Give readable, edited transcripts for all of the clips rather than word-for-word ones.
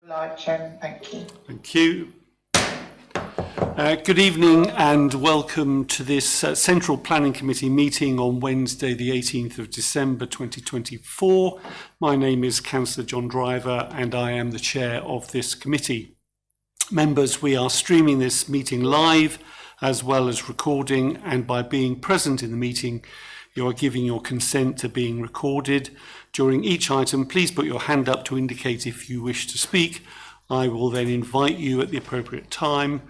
Live, Chairman, thank you. Thank you. Good evening and welcome to this Central Planning Committee meeting on Wednesday the 18th of December 2024. My name is Councillor John Driver and I am the chair of this committee. Members, we are streaming this meeting live as well as recording, and by being present in the meeting you are giving your consent to being recorded. During each item, please put your hand up to indicate if you wish to speak. I will then invite you at the appropriate time.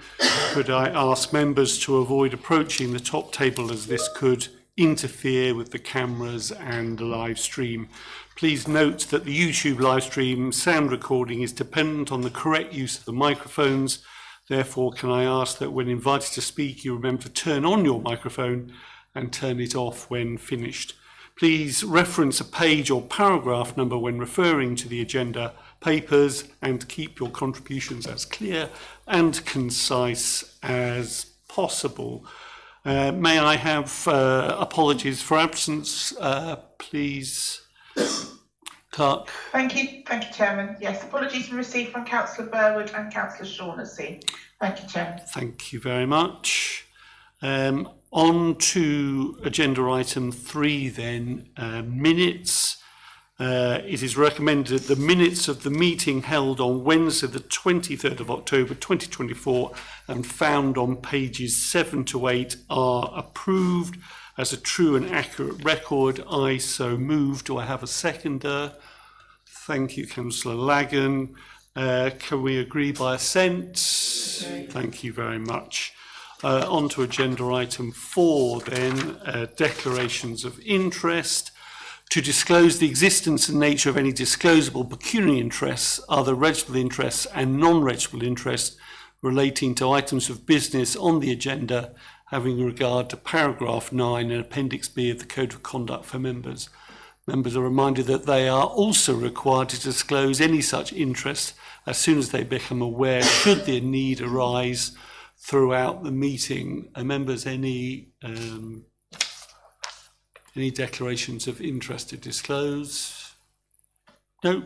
Could I ask members to avoid approaching the top table, as this could interfere with the cameras and the live stream. Please note that the YouTube live stream sound recording is dependent on the correct use of the microphones. Therefore, can I ask that when invited to speak, you remember to turn on your microphone and turn it off when finished. Please reference a page or paragraph number when referring to the agenda papers and keep your contributions as clear and concise as possible. May I have apologies for absence, please, Clerk? Thank you, Chairman. Yes, apologies were received from Councillor Burwood and Councillor Shaughnessy. Thank you, Chairman. Thank you very much. On to agenda item 3 then, minutes. It is recommended that the minutes of the meeting held on Wednesday the 23rd of October 2024 and found on pages 7 to 8 are approved as a true and accurate record. I so move. Do I have a seconder? Thank you, Councillor Lagan. Can we agree by assent? Thank you very much. On to agenda item 4 then, declarations of interest. To disclose the existence and nature of any disclosable pecuniary interests, other registrable interests and non-registrable interests relating to items of business on the agenda, having regard to paragraph 9 and appendix B of the Code of Conduct for members. Members are reminded that they are also required to disclose any such interest as soon as they become aware, should their need arise throughout the meeting. Members, any declarations of interest to disclose? No?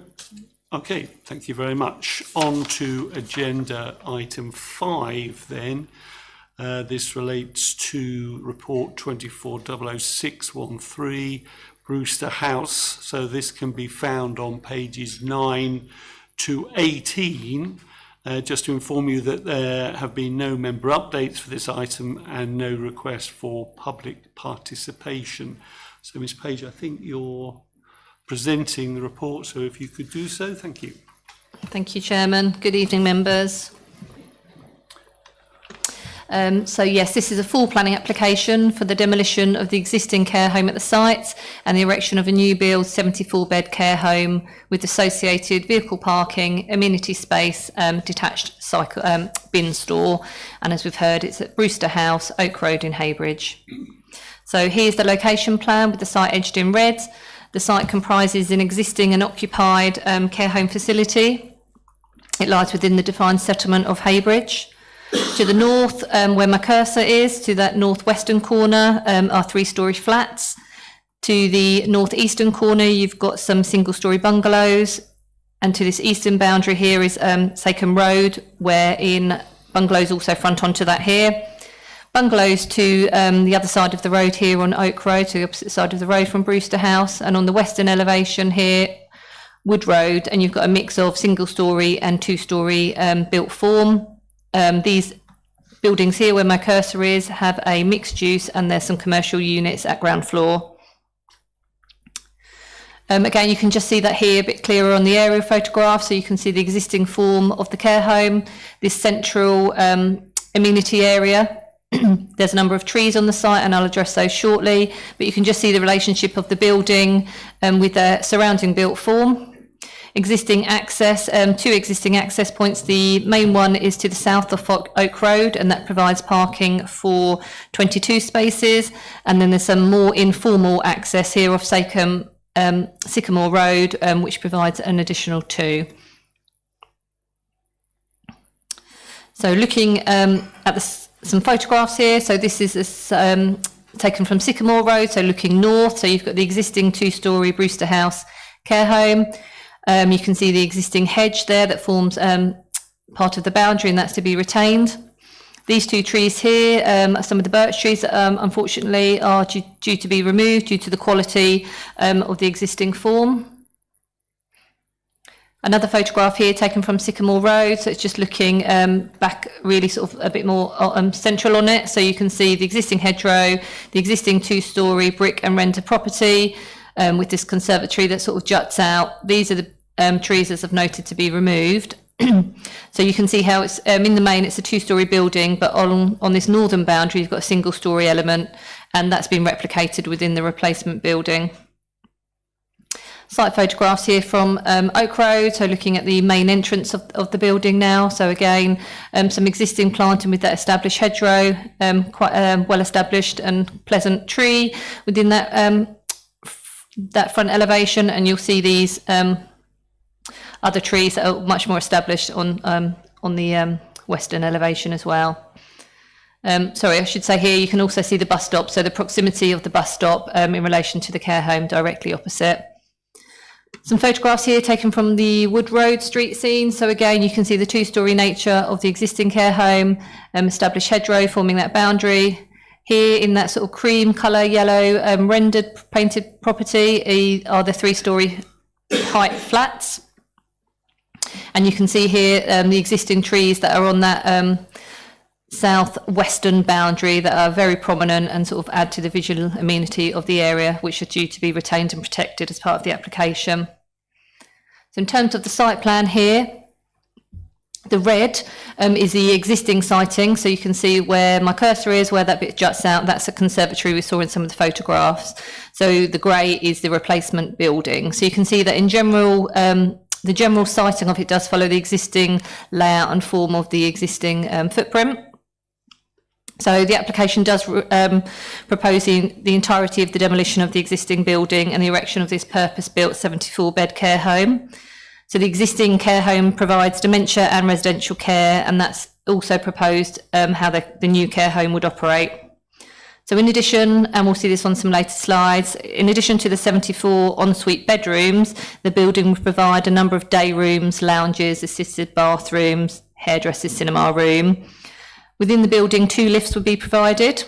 Okay, thank you very much. On to agenda item 5 then. This relates to report 24000613, Brewster House. So this can be found on pages 9 to 18. Just to inform you that there have been no member updates for this item and no request for public participation. So, Ms. Page, I think you're presenting the report, so if you could do so, thank you. Thank you, Chairman. Good evening, members. So yes, this is a full planning application for the demolition of the existing care home at the site and the erection of a new build 74-bed care home with associated vehicle parking, amenity space, detached cycle, bin store. And as we've heard, it's at Brewster House, Oak Road in Heybridge. So here's the location plan with the site edged in red. The site comprises an existing and occupied care home facility. It lies within the defined settlement of Heybridge. To the north, where my cursor is, to that northwestern corner, are 3-storey flats. To the northeastern corner, you've got some single-storey bungalows. And to this eastern boundary here is Seacombe Road, wherein bungalows also front onto that here. Bungalows to the other side of the road here on Oak Road, to the opposite side of the road from Brewster House. And on the western elevation here, Wood Road, and you've got a mix of single-storey and 2-storey built form. These buildings here where my cursor is have a mixed use, and there's some commercial units at ground floor. Again, you can just see that here a bit clearer on the aerial photograph, so you can see the existing form of the care home, this central amenity area. There's a number of trees on the site and I'll address those shortly, but you can just see the relationship of the building with the surrounding built form. Existing access, 2 existing access points. The main one is to the south of Oak Road, and that provides parking for 22 spaces. And then there's some more informal access here off Sycamore Road, which provides an additional 2. So looking at some photographs here. So this is taken from Sycamore Road, so looking north. So you've got the existing 2-storey Brewster House care home. You can see the existing hedge there that forms part of the boundary, and that's to be retained. These two trees here are some of the birch trees that unfortunately are due to be removed due to the quality of the existing form. Another photograph here taken from Sycamore Road, so it's just looking back really sort of a bit more central on it. So you can see the existing hedgerow, the existing two-storey brick and render property with this conservatory that sort of juts out. These are the trees as I've noted to be removed. So you can see how it's in the main it's a two-storey building, but on this northern boundary you've got a single-storey element, and that's been replicated within the replacement building. Site photographs here from Oak Road, so looking at the main entrance of the building now. So again, some existing planting with that established hedgerow, quite a well-established and pleasant tree within that that front elevation, and you'll see these other trees that are much more established on the western elevation as well. Sorry, I should say here you can also see the bus stop, so the proximity of the bus stop in relation to the care home directly opposite. Some photographs here taken from the Wood Road street scene. So again, you can see the two-storey nature of the existing care home, established hedgerow forming that boundary. Here in that sort of cream colour, yellow, rendered painted property are the three-storey height flats. And you can see here the existing trees that are on that south-western boundary that are very prominent and sort of add to the visual amenity of the area, which are due to be retained and protected as part of the application. So in terms of the site plan here, the red is the existing siting, so you can see where my cursor is, where that bit juts out, that's a conservatory we saw in some of the photographs. So the grey is the replacement building. So you can see that in general, the general siting of it does follow the existing layout and form of the existing footprint. So the application does propose the entirety of the demolition of the existing building and the erection of this purpose-built 74-bed care home. So the existing care home provides dementia and residential care, and that's also proposed how the new care home would operate. So in addition, and we'll see this on some later slides, in addition to the 74 ensuite bedrooms, the building would provide a number of day rooms, lounges, assisted bathrooms, hairdressers, cinema room. Within the building, 2 lifts would be provided.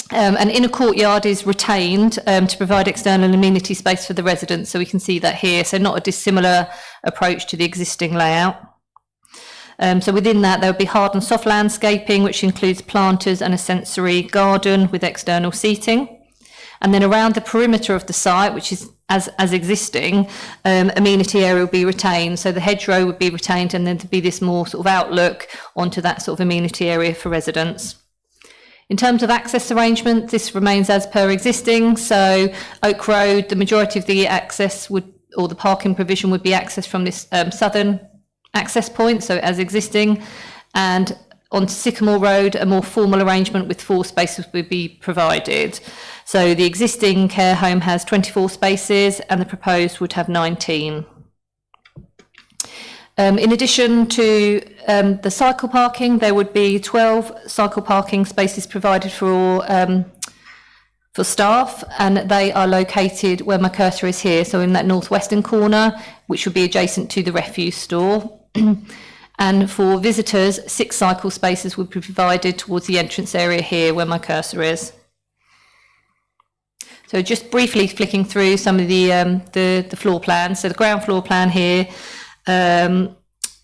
An inner courtyard is retained to provide external amenity space for the residents, so we can see that here, so not a dissimilar approach to the existing layout. So within that, there would be hard and soft landscaping, which includes planters and a sensory garden with external seating. And then around the perimeter of the site, which is as existing, amenity area will be retained. So the hedgerow would be retained, and then there'd be this more sort of outlook onto that sort of amenity area for residents. In terms of access arrangement, this remains as per existing. So Oak Road, the majority of the access would, or the parking provision would be accessed from this southern access point, so as existing. And onto Sycamore Road, a more formal arrangement with 4 spaces would be provided. So the existing care home has 24 spaces and the proposed would have 19. In addition to the cycle parking, there would be 12 cycle parking spaces provided for staff, and they are located where my cursor is here, so in that northwestern corner, which would be adjacent to the refuse store. And for visitors, 6 cycle spaces would be provided towards the entrance area here where my cursor is. So just briefly flicking through some of the floor plans. So the ground floor plan here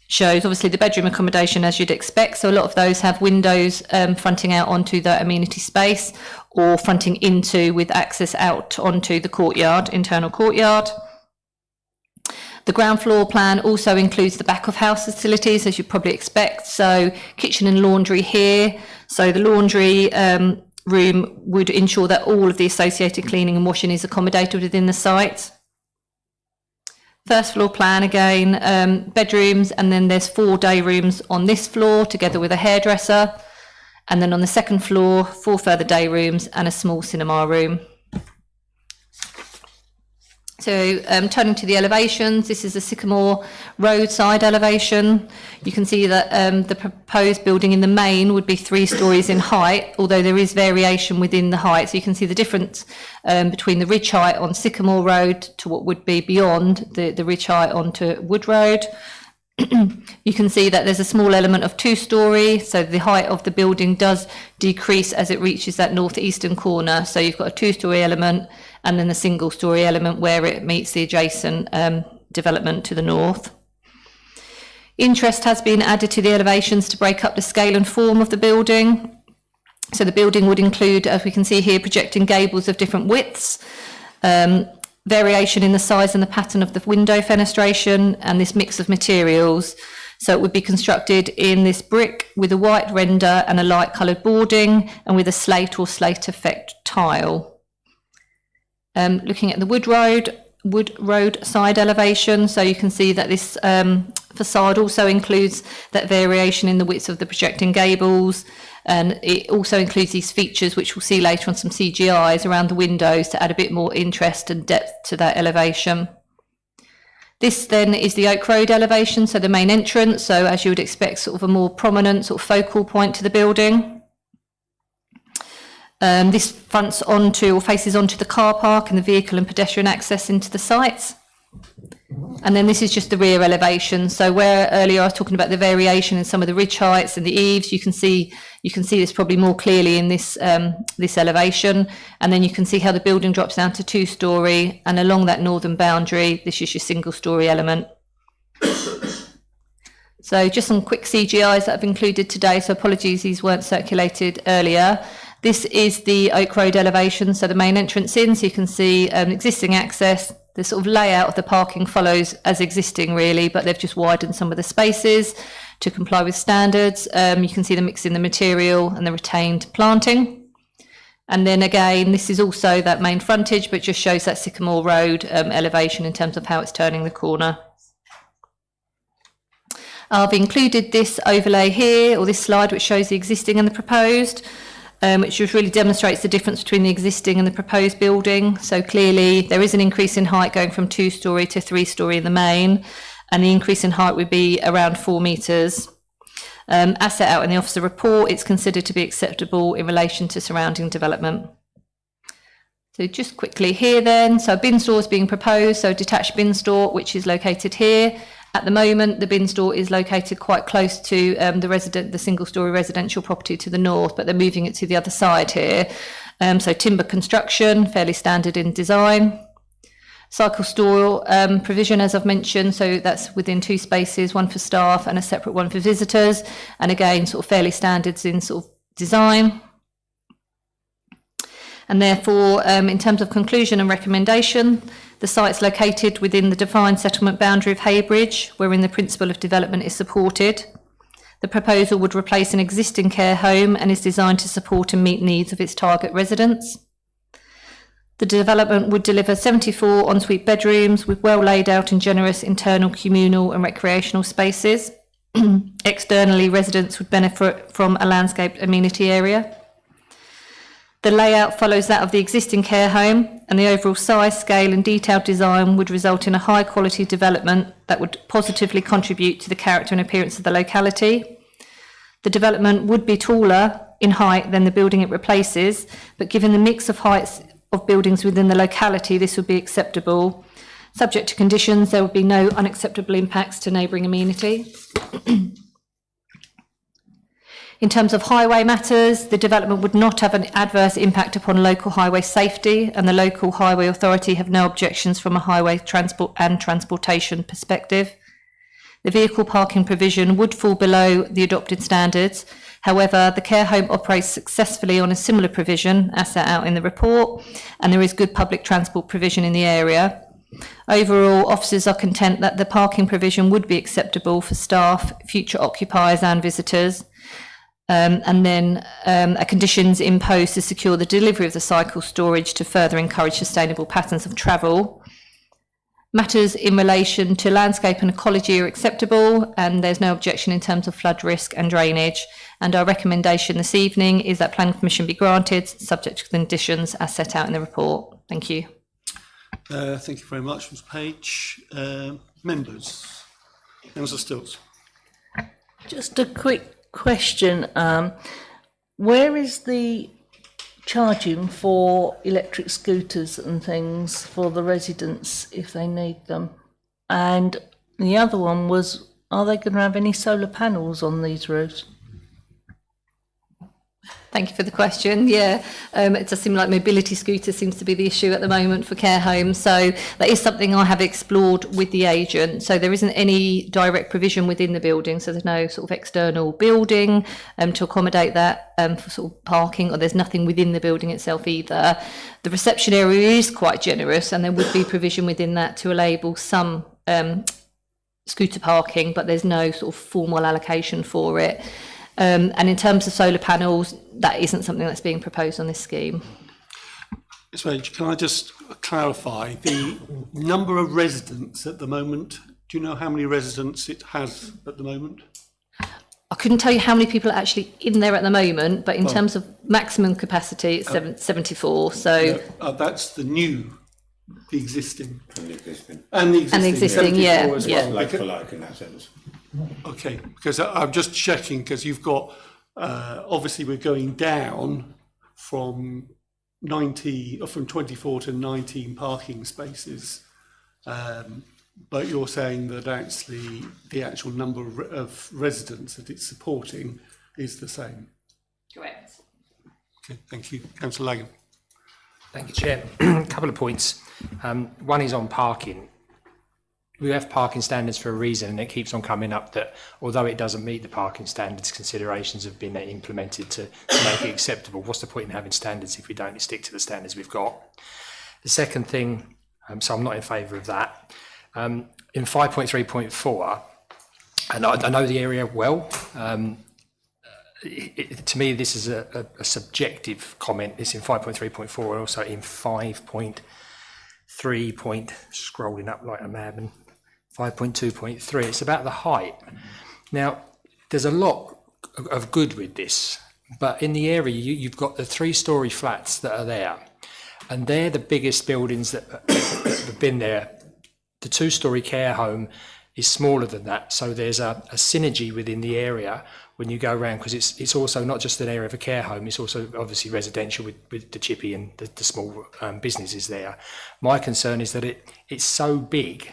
shows obviously the bedroom accommodation as you'd expect. So a lot of those have windows fronting out onto the amenity space or fronting into with access out onto the courtyard, internal courtyard. The ground floor plan also includes the back of house facilities, as you'd probably expect. So kitchen and laundry here. So the laundry room would ensure that all of the associated cleaning and washing is accommodated within the site. First floor plan again, bedrooms, and then there's 4 day rooms on this floor together with a hairdresser. And then on the second floor, 4 further day rooms and a small cinema room. So turning to the elevations, this is the Sycamore roadside elevation. You can see that the proposed building in the main would be 3 stories in height, although there is variation within the height. So you can see the difference between the ridge height on Sycamore Road to what would be beyond the ridge height onto Wood Road. You can see that there's a small element of 2-storey, so the height of the building does decrease as it reaches that northeastern corner. So you've got a 2-storey element and then a single-storey element where it meets the adjacent development to the north. Interest has been added to the elevations to break up the scale and form of the building. So the building would include, as we can see here, projecting gables of different widths, variation in the size and the pattern of the window fenestration, and this mix of materials. So it would be constructed in this brick with a white render and a light coloured boarding, and with a slate or slate effect tile. Looking at the Wood Road side elevation, so you can see that this facade also includes that variation in the width of the projecting gables, and it also includes these features which we'll see later on, some CGIs around the windows to add a bit more interest and depth to that elevation. This then is the Oak Road elevation, so the main entrance, so as you would expect, sort of a more prominent sort of focal point to the building. This fronts onto or faces onto the car park and the vehicle and pedestrian access into the sites. And then this is just the rear elevation. So where earlier I was talking about the variation in some of the ridge heights and the eaves, you can see this probably more clearly in this this elevation. And then you can see how the building drops down to 2-storey, and along that northern boundary, this is your single-storey element. So just some quick CGIs that I've included today. So apologies, these weren't circulated earlier. This is the Oak Road elevation, so the main entrance in, so you can see existing access. The sort of layout of the parking follows as existing really, but they've just widened some of the spaces to comply with standards. You can see the mix in the material and the retained planting. And then again, this is also that main frontage, but just shows that Sycamore Road elevation in terms of how it's turning the corner. I've included this overlay here, or this slide, which shows the existing and the proposed. Which just really demonstrates the difference between the existing and the proposed building. So clearly there is an increase in height going from 2-storey to 3-storey in the main, and the increase in height would be around 4 metres. As set out in the officer report, it's considered to be acceptable in relation to surrounding development. So just quickly here then, so a bin store is being proposed, so a detached bin store, which is located here. At the moment, the bin store is located quite close to the single-storey residential property to the north, but they're moving it to the other side here. So timber construction, fairly standard in design. Cycle store provision, as I've mentioned, so that's within 2 spaces, one for staff and a separate one for visitors. And again, sort of fairly standards in sort of design. And therefore, in terms of conclusion and recommendation, the site's located within the defined settlement boundary of Heybridge, wherein the principle of development is supported. The proposal would replace an existing care home and is designed to support and meet needs of its target residents. The development would deliver 74 ensuite bedrooms with well laid out and generous internal communal and recreational spaces. Externally, residents would benefit from a landscaped amenity area. The layout follows that of the existing care home, and the overall size, scale and detailed design would result in a high quality development that would positively contribute to the character and appearance of the locality. The development would be taller in height than the building it replaces, but given the mix of heights of buildings within the locality, this would be acceptable. Subject to conditions, there would be no unacceptable impacts to neighbouring amenity. In terms of highway matters, the development would not have an adverse impact upon local highway safety, and the local highway authority have no objections from a highway transport and transportation perspective. The vehicle parking provision would fall below the adopted standards. However, the care home operates successfully on a similar provision as set out in the report, and there is good public transport provision in the area. Overall, officers are content that the parking provision would be acceptable for staff, future occupiers and visitors. And then conditions imposed to secure the delivery of the cycle storage to further encourage sustainable patterns of travel. Matters in relation to landscape and ecology are acceptable, and there's no objection in terms of flood risk and drainage. And our recommendation this evening is that planning permission be granted, subject to conditions as set out in the report. Thank you. Thank you very much, Ms Page. Members, Councillor Stilts. Just a quick question. Where is the charging for electric scooters and things for the residents if they need them? And the other one was, are they going to have any solar panels on these roofs? Thank you for the question. Yeah, it does seem like mobility scooters seems to be the issue at the moment for care homes. So that is something I have explored with the agent. So there isn't any direct provision within the building. So there's no sort of external building to accommodate that for sort of parking, or there's nothing within the building itself either. The reception area is quite generous, and there would be provision within that to enable some scooter parking, but there's no sort of formal allocation for it. And in terms of solar panels, that isn't something that's being proposed on this scheme. Ms Page, can I just clarify the number of residents at the moment? Do you know how many residents it has at the moment? I couldn't tell you how many people are actually in there at the moment, but in terms of maximum capacity, it's 74. So that's the existing. And the existing. And the existing, yeah, as yeah. well. Like for like in that sense. Okay, because I'm just checking, because you've got, obviously we're going down from 24 to 19 parking spaces, but you're saying that actually the actual number of residents that it's supporting is the same. correct. Okay, thank you. Councillor Lagan. Thank you, Chair. A couple of points. One is on parking. We have parking standards for a reason, and it keeps on coming up that although it doesn't meet the parking standards, considerations have been implemented to make it acceptable. What's the point in having standards if we don't stick to the standards we've got? The second thing, so I'm not in favour of that. In 5.3.4, and I know the area well, to me this is a subjective comment. It's in 5.3.4 and also in 5.3. Scrolling up like a madman. 5.2.3, it's about the height. Now, there's a lot of good with this, but in the area, you've got the 3-storey flats that are there, and they're the biggest buildings that have been there. The 2-storey care home is smaller than that, so there's a synergy within the area when you go around, because it's also not just an area of a care home, it's also obviously residential with the chippy and the small businesses there. My concern is that it's so big,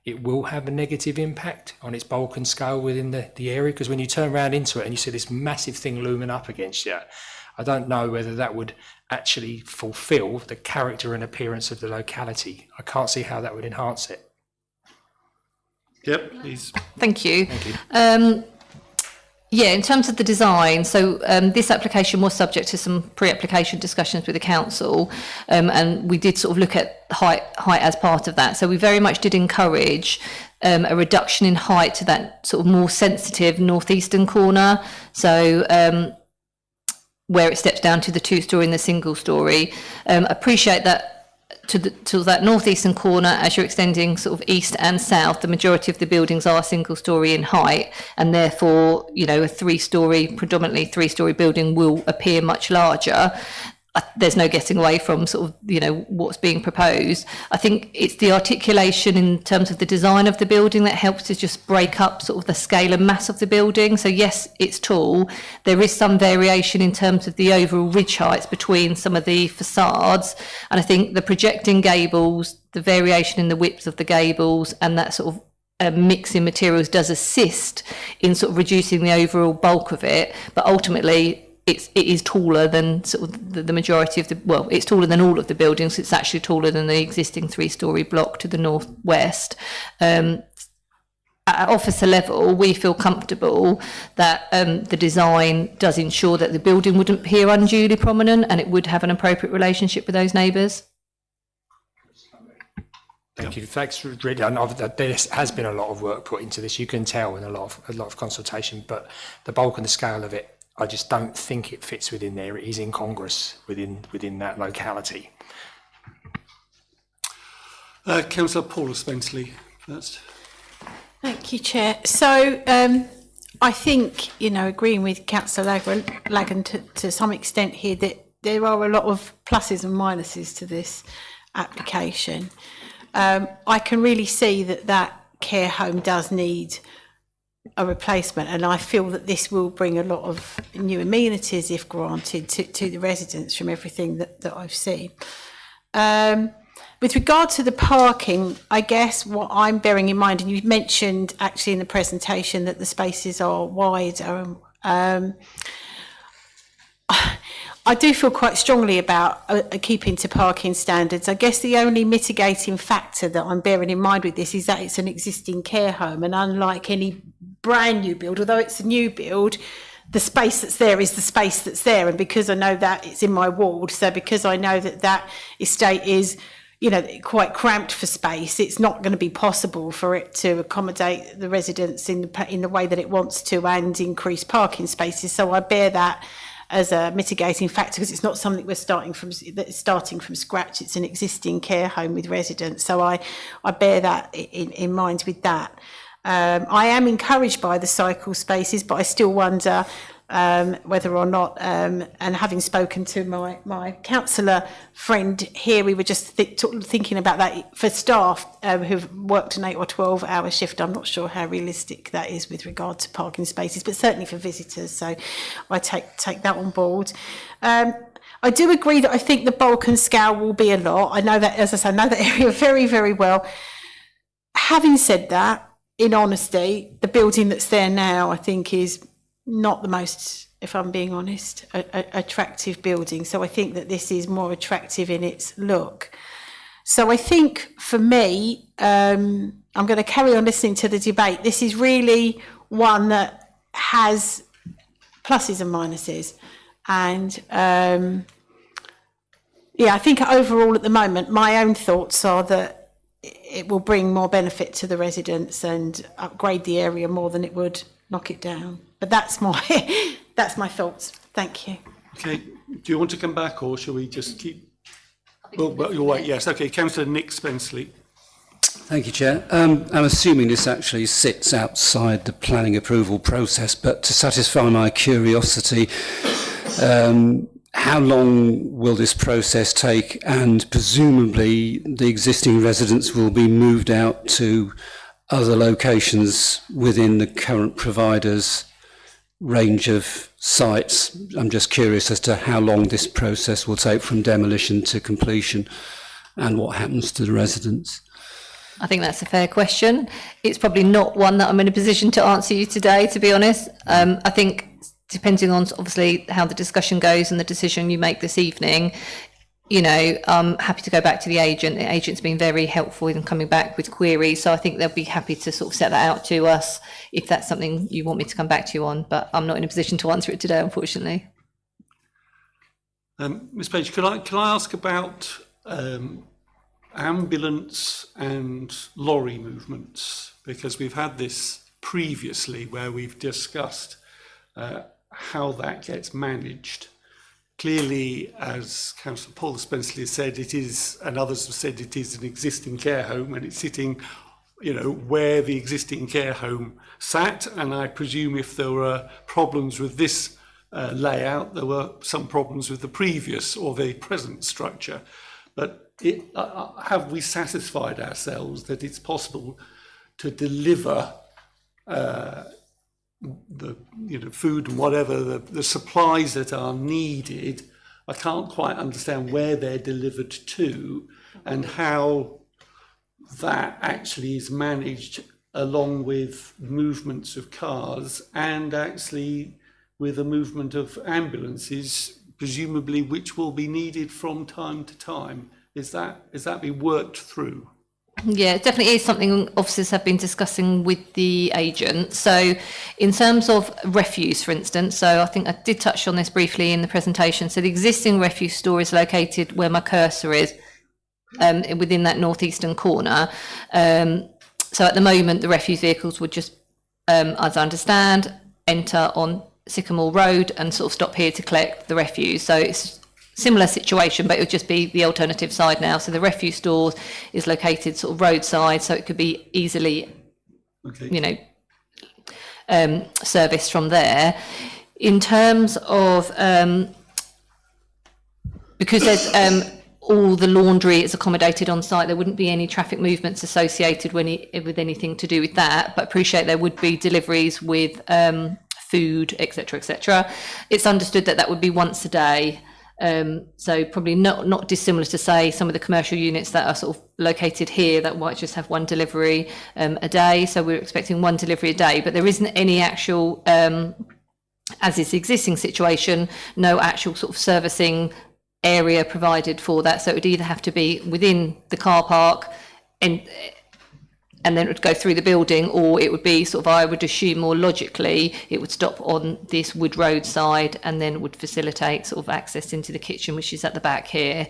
it will have a negative impact on its bulk and scale within the area, because when you turn around into it and you see this massive thing looming up against you, I don't know whether that would actually fulfil the character and appearance of the locality. I can't see how that would enhance it. Yep, please. Thank you. Thank you. Yeah, in terms of the design, so this application was subject to some pre-application discussions with the council, and we did sort of look at height as part of that. So we very much did encourage a reduction in height to that sort of more sensitive northeastern corner. So where it steps down to the 2-storey and the single-storey. Appreciate that. To that northeastern corner, as you're extending sort of east and south, the majority of the buildings are single-storey in height, and therefore, a 3-storey, predominantly 3-storey building will appear much larger. There's no getting away from sort of, what's being proposed. I think it's the articulation in terms of the design of the building that helps to just break up sort of the scale and mass of the building. So yes, it's tall. There is some variation in terms of the overall ridge heights between some of the facades. And I think the projecting gables, the variation in the width of the gables, and that sort of mix in materials does assist in sort of reducing the overall bulk of it. But ultimately, it is taller than sort of the majority of it's taller than all of the buildings. It's actually taller than the existing 3-storey block to the northwest. At officer level, we feel comfortable that the design does ensure that the building wouldn't appear unduly prominent, and it would have an appropriate relationship with those neighbours. Thank you. Thanks, really. I know that there has been a lot of work put into this. You can tell in a lot of consultation, but the bulk and the scale of it, I just don't think it fits within there. It is incongruous within that locality. Councillor Paula Spenceley first. Thank you, Chair. So I think, agreeing with Councillor Lagan to some extent here, that there are a lot of pluses and minuses to this application. I can really see that care home does need a replacement, and I feel that this will bring a lot of new amenities, if granted, to the residents from everything that I've seen. With regard to the parking, I guess what I'm bearing in mind, and you mentioned actually in the presentation that the spaces are wider, I do feel quite strongly about keeping to parking standards. I guess the only mitigating factor that I'm bearing in mind with this is that it's an existing care home, and unlike any brand new build, although it's a new build, the space that's there is the space that's there. And because I know that it's in my ward, so because I know that estate is, you know, quite cramped for space, it's not going to be possible for it to accommodate the residents in the way that it wants to and increase parking spaces. So I bear that as a mitigating factor, because it's not something we're starting from scratch. It's an existing care home with residents. So I bear that in mind with that. I am encouraged by the cycle spaces, but I still wonder whether or not, and having spoken to my councillor friend here, we were just thinking about that for staff who've worked an 8 or 12 hour shift. I'm not sure how realistic that is with regard to parking spaces, but certainly for visitors. So I take that on board. I do agree that I think the bulk and scale will be a lot. I know that, as I say, I know that area very, very well. Having said that, in honesty, the building that's there now, I think, is not the most, if I'm being honest, attractive building. So I think that this is more attractive in its look. So I think for me, I'm going to carry on listening to the debate. This is really one that has pluses and minuses. And I think overall at the moment, my own thoughts are that it will bring more benefit to the residents and upgrade the area more than it would knock it down. But that's my thoughts. Thank you. Okay, do you want to come back, or shall we just keep? Well, you'll wait. Yes. Okay, Councillor Nick Spenceley. Thank you, Chair. I'm assuming this actually sits outside the planning approval process, but to satisfy my curiosity, how long will this process take? And presumably the existing residents will be moved out to other locations within the current provider's range of sites. I'm just curious as to how long this process will take from demolition to completion and what happens to the residents. I think that's a fair question. It's probably not one that I'm in a position to answer you today, to be honest. I think depending on obviously how the discussion goes and the decision you make this evening, you know, I'm happy to go back to the agent. The agent's been very helpful in coming back with queries, so I think they'll be happy to sort of set that out to us if that's something you want me to come back to you on, but I'm not in a position to answer it today, unfortunately. Ms Page, can I ask about ambulance and lorry movements? Because we've had this previously where we've discussed how that gets managed. Clearly, as Councillor Paul Spenceley has said, it is, and others have said, it is an existing care home, and it's sitting, you know, where the existing care home sat. And I presume if there were problems with this layout, there were some problems with the previous or the present structure. But have we satisfied ourselves that it's possible to deliver the food and whatever the supplies that are needed? I can't quite understand where they're delivered to and how that actually is managed, along with movements of cars and actually with the movement of ambulances, presumably, which will be needed from time to time. Is that being worked through? Yeah, it definitely is something officers have been discussing with the agent. So in terms of refuse, for instance, so I think I did touch on this briefly in the presentation. So the existing refuse store is located where my cursor is, within that northeastern corner. So at the moment, the refuse vehicles would just, as I understand, enter on Sycamore Road and sort of stop here to collect the refuse. So it's similar situation, but it would just be the alternative side now. So the refuse store is located sort of roadside, so it could be easily, you know, serviced from there. In terms of, because there's all the laundry is accommodated on site. There wouldn't be any traffic movements associated with anything to do with that, but appreciate there would be deliveries with food, etc., etc. It's understood that that would be once a day. So probably not dissimilar to, say, some of the commercial units that are sort of located here that might just have one delivery a day. So we're expecting one delivery a day, but there isn't any actual, as is the existing situation, no actual sort of servicing area provided for that. So it would either have to be within the car park and then it would go through the building, or it would be sort of, I would assume more logically, it would stop on this Wood Road side and then would facilitate sort of access into the kitchen, which is at the back here.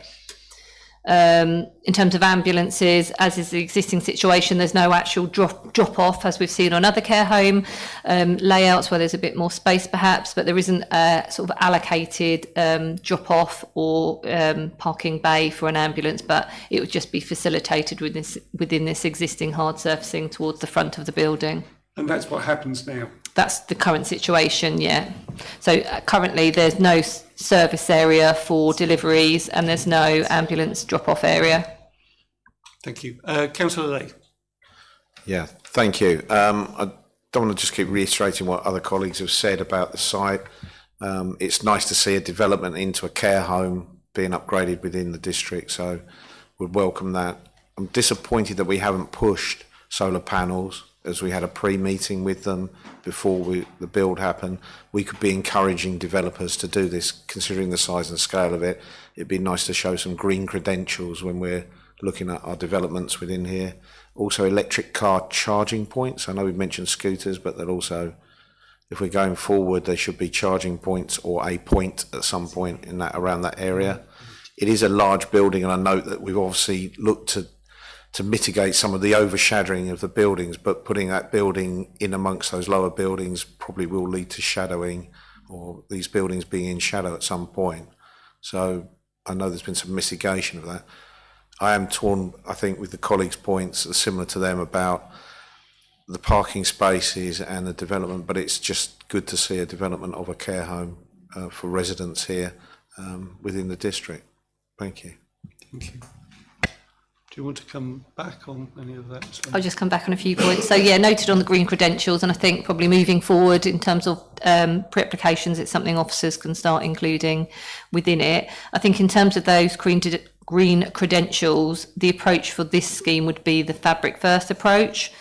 In terms of ambulances, as is the existing situation, there's no actual drop off as we've seen on other care home layouts where there's a bit more space perhaps, but there isn't a sort of allocated drop off or parking bay for an ambulance, but it would just be facilitated within this existing hard surfacing towards the front of the building. And that's what happens now. That's the current situation, yeah. So currently there's no service area for deliveries and there's no ambulance drop-off area. Thank you. Councillor Lay. Yeah, thank you. I don't want to just keep reiterating what other colleagues have said about the site. It's nice to see a development into a care home being upgraded within the district, so we'd welcome that. I'm disappointed that we haven't pushed solar panels, as we had a pre-meeting with them before the build happened. We could be encouraging developers to do this, considering the size and scale of it. It'd be nice to show some green credentials when we're looking at our developments within here. Also electric car charging points. I know we've mentioned scooters, but that also, if we're going forward, there should be charging points or a point at some point in that, around that area. It is a large building, and I note that we've obviously looked to mitigate some of the overshadowing of the buildings, but putting that building in amongst those lower buildings probably will lead to shadowing, or these buildings being in shadow at some point. So I know there's been some mitigation of that. I am torn, I think, with the colleagues' points similar to them about the parking spaces and the development, but it's just good to see a development of a care home for residents here within the district. Thank you. Thank you. Do you want to come back on any of that? I'll just come back on a few points. So yeah, noted on the green credentials, and I think probably moving forward in terms of pre-applications, it's something officers can start including within it. I think in terms of those green credentials, the approach for this scheme would be the fabric first approach.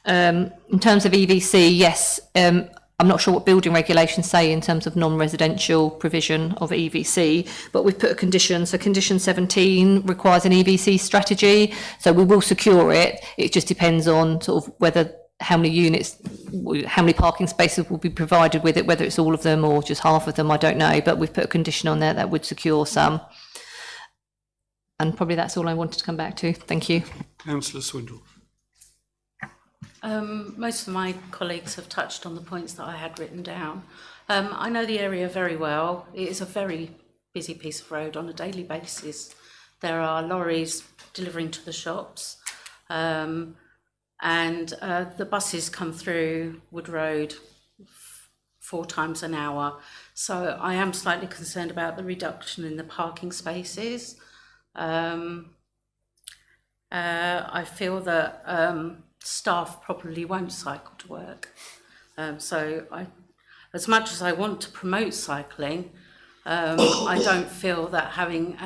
In terms of EVC, yes, I'm not sure what building regulations say in terms of non-residential provision of EVC, but we've put a condition. So condition 17 requires an EVC strategy. So we will secure it. It just depends on sort of whether how many units, how many parking spaces will be provided with it, whether it's all of them or just half of them, I don't know. But we've put a condition on there that would secure some. And probably that's all I wanted to come back to. Thank you. Councillor Swindle. Most of my colleagues have touched on the points that I had written down. I know the area very well. It is a very busy piece of road on a daily basis. There are lorries delivering to the shops, and the buses come through Wood Road 4 times an hour. So I am slightly concerned about the reduction in the parking spaces. I feel that staff probably won't cycle to work. So as much as I want to promote cycling, I don't feel that having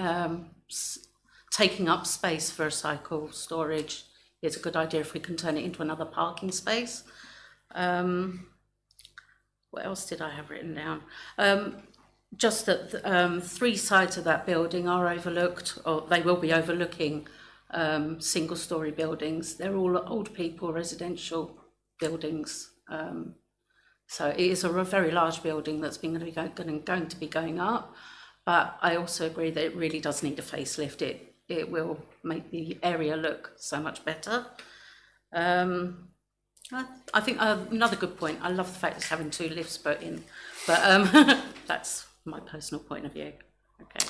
taking up space for a cycle storage is a good idea if we can turn it into another parking space. What else did I have written down? Just that 3 sides of that building are overlooked, or they will be overlooking single-storey buildings. They're all old people residential buildings. So it is a very large building that's going to be going up. But I also agree that it really does need a facelift. It will make the area look so much better. I think another good point, I love the fact it's having 2 lifts put in, but that's my personal point of view. Okay.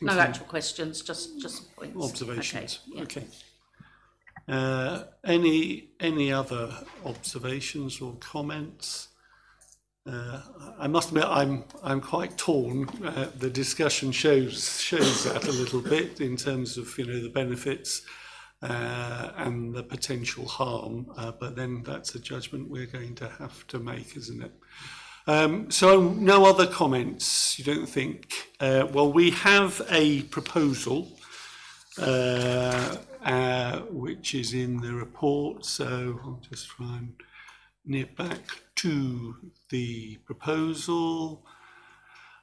No actual questions, just points. Observations. Okay. Yeah. Okay. Any other observations or comments? I must admit, I'm quite torn. The discussion shows that a little bit in terms of the benefits and the potential harm. But then that's a judgment we're going to have to make, isn't it? So no other comments, you don't think? Well, we have a proposal which is in the report. So I'll just try and nip back to the proposal.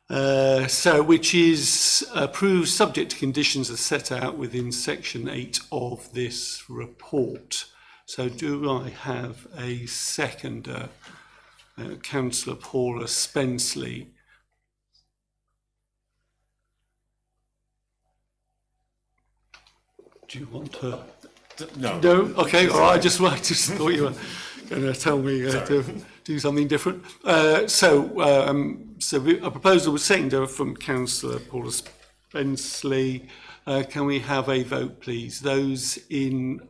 Which is approved subject to conditions as set out within section 8 of this report. So do I have a seconder? Councillor Paula Spenceley. Do you want to? No. No? Okay, all right, I just thought you were going to tell me to do something different. So a proposal was seconded from Councillor Paula Spenceley. Can we have a vote, please? Those in...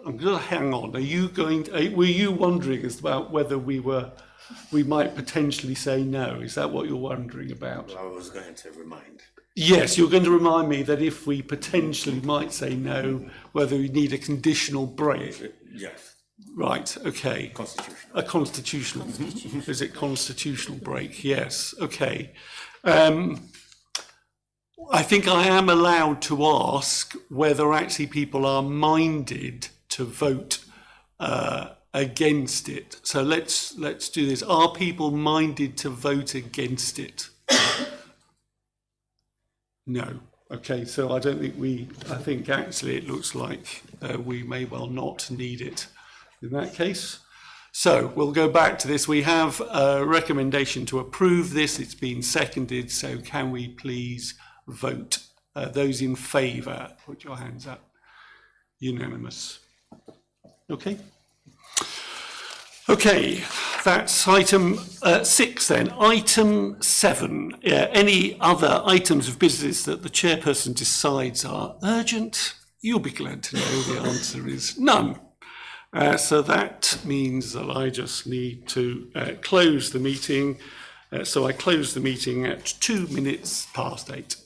I'm going to hang on. Were you wondering about whether we might potentially say no? Is that what you're wondering about? Well, I was going to remind. Yes, you're going to remind me that if we potentially might say no, whether we need a conditional break. Yes. Right, okay. Constitutional. A constitutional. Is it constitutional break? Yes, okay. I think I am allowed to ask whether actually people are minded to vote against it. So let's do this. Are people minded to vote against it? No. Okay, so I don't think I think actually it looks like we may well not need it in that case. So we'll go back to this. We have a recommendation to approve this. It's been seconded, so can we please vote? Those in favour, put your hands up. Unanimous. Okay. Okay, that's item 6 then. Item 7, any other items of business that the chairperson decides are urgent? You'll be glad to know the answer is none. So that means that I just need to close the meeting. So I close the meeting at 8:02.